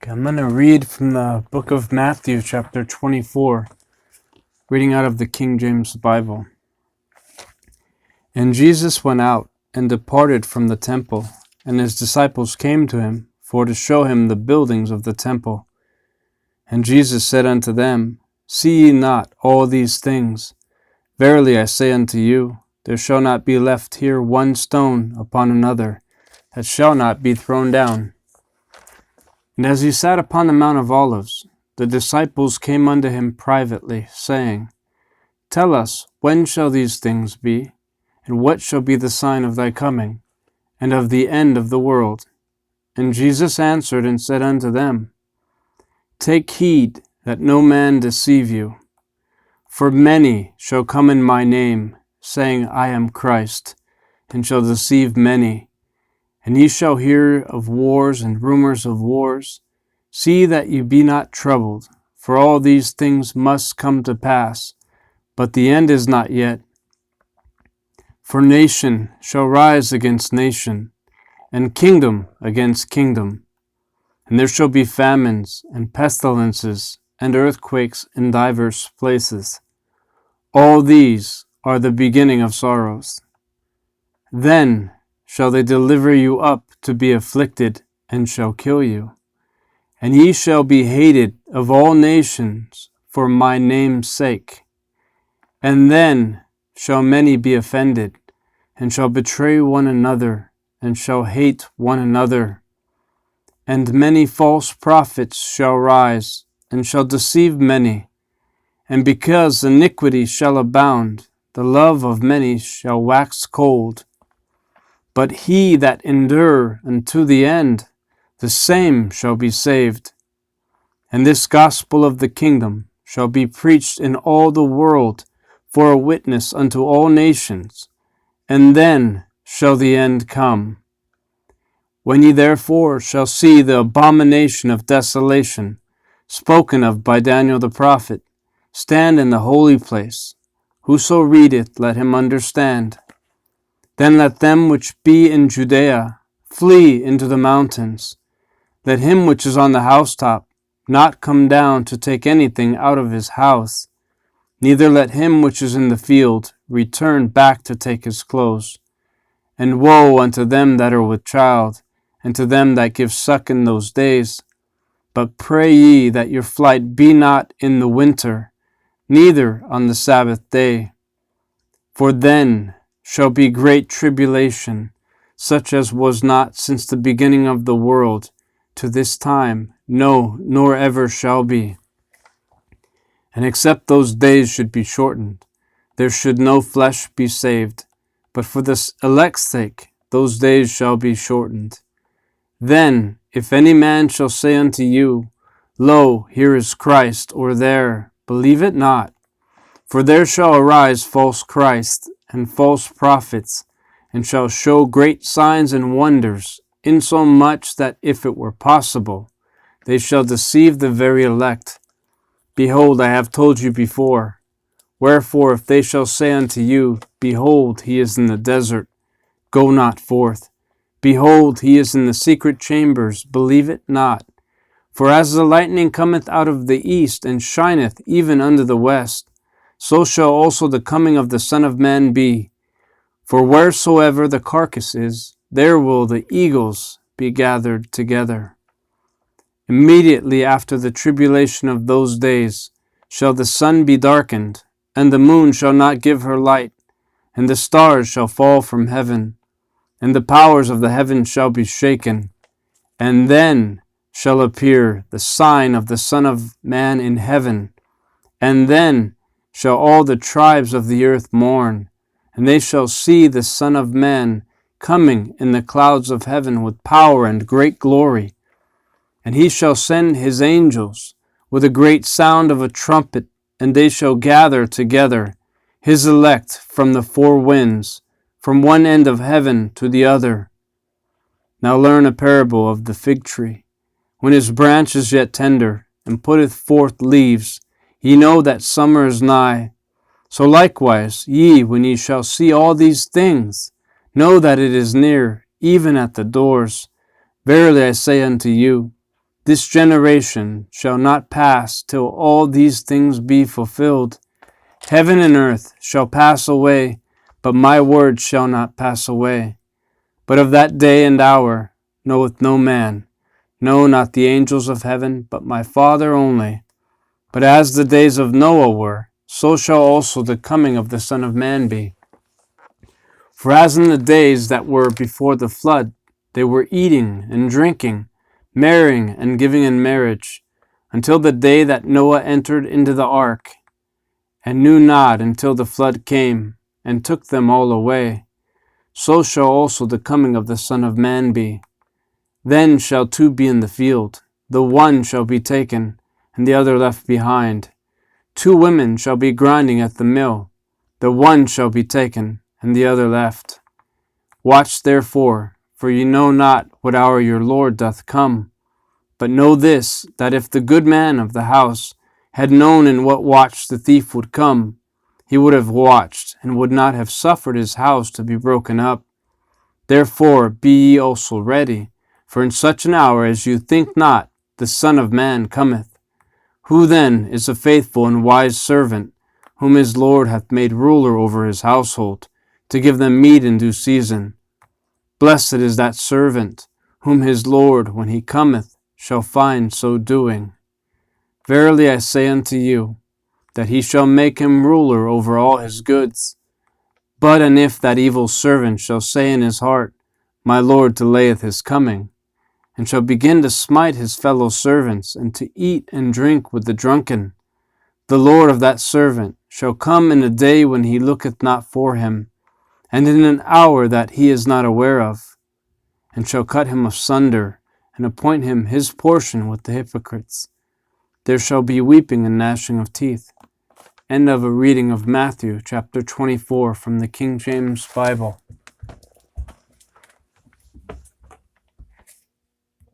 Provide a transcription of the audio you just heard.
Okay, I'm going to read from the book of Matthew, chapter 24, reading out of the King James Bible. And Jesus went out and departed from the temple, and his disciples came to him for to show him the buildings of the temple. And Jesus said unto them, See ye not all these things? Verily I say unto you, there shall not be left here one stone upon another, that shall not be thrown down. And as he sat upon the Mount of Olives, the disciples came unto him privately, saying, Tell us, when shall these things be? And what shall be the sign of thy coming, and of the end of the world? And Jesus answered and said unto them, Take heed that no man deceive you. For many shall come in my name, saying, I am Christ, and shall deceive many. And ye shall hear of wars and rumors of wars. See that ye be not troubled, for all these things must come to pass, but the end is not yet. For nation shall rise against nation, and kingdom against kingdom. And there shall be famines, and pestilences, and earthquakes in divers places. All these are the beginning of sorrows. Then shall they deliver you up to be afflicted, and shall kill you. And ye shall be hated of all nations for my name's sake. And then shall many be offended, and shall betray one another, and shall hate one another. And many false prophets shall rise, and shall deceive many. And because iniquity shall abound, the love of many shall wax cold. But he that endure unto the end, the same shall be saved. And this gospel of the kingdom shall be preached in all the world for a witness unto all nations, and then shall the end come. When ye therefore shall see the abomination of desolation, spoken of by Daniel the prophet, stand in the holy place, whoso readeth, let him understand. Then let them which be in Judea flee into the mountains. Let him which is on the housetop not come down to take anything out of his house, neither let him which is in the field return back to take his clothes. And woe unto them that are with child, and to them that give suck in those days. But pray ye that your flight be not in the winter, neither on the Sabbath day. For then shall be great tribulation, such as was not since the beginning of the world to this time, no, nor ever shall be. And except those days should be shortened, there should no flesh be saved. But for the elect's sake, those days shall be shortened. Then, if any man shall say unto you, Lo, here is Christ, or there, believe it not. For there shall arise false Christs and false prophets, and shall show great signs and wonders, insomuch that if it were possible, they shall deceive the very elect. Behold, I have told you before. Wherefore, if they shall say unto you, Behold, he is in the desert, go not forth. Behold, he is in the secret chambers, believe it not. For as the lightning cometh out of the east, and shineth even unto the west, so shall also the coming of the Son of Man be. For wheresoever the carcass is, there will the eagles be gathered together. Immediately after the tribulation of those days shall the sun be darkened, and the moon shall not give her light, and the stars shall fall from heaven, and the powers of the heavens shall be shaken. And then shall appear the sign of the Son of Man in heaven. And then shall all the tribes of the earth mourn, and they shall see the Son of Man coming in the clouds of heaven with power and great glory. And he shall send his angels with a great sound of a trumpet, and they shall gather together his elect from the four winds, from one end of heaven to the other. Now learn a parable of the fig tree. When his branch is yet tender, and putteth forth leaves, ye know that summer is nigh. So likewise ye, when ye shall see all these things, know that it is near, even at the doors. Verily I say unto you, This generation shall not pass till all these things be fulfilled. Heaven and earth shall pass away, but my word shall not pass away. But of that day and hour knoweth no man, no, not the angels of heaven, but my Father only. But as the days of Noah were, so shall also the coming of the Son of Man be. For as in the days that were before the flood, they were eating and drinking, marrying and giving in marriage, until the day that Noah entered into the ark, and knew not until the flood came, and took them all away. So shall also the coming of the Son of Man be. Then shall two be in the field, the one shall be taken, and the other left behind. 2 women shall be grinding at the mill, the one shall be taken, and the other left. Watch therefore, for ye know not what hour your Lord doth come. But know this, that if the good man of the house had known in what watch the thief would come, he would have watched, and would not have suffered his house to be broken up. Therefore be ye also ready, for in such an hour as you think not, the Son of Man cometh. Who then is a faithful and wise servant, whom his Lord hath made ruler over his household, to give them meat in due season? Blessed is that servant, whom his Lord, when he cometh, shall find so doing. Verily I say unto you, that he shall make him ruler over all his goods. But and if that evil servant shall say in his heart, My Lord delayeth his coming, and shall begin to smite his fellow servants, and to eat and drink with the drunken, the Lord of that servant shall come in a day when he looketh not for him, and in an hour that he is not aware of, and shall cut him asunder, and appoint him his portion with the hypocrites. There shall be weeping and gnashing of teeth. End of a reading of Matthew chapter 24 from the King James Bible.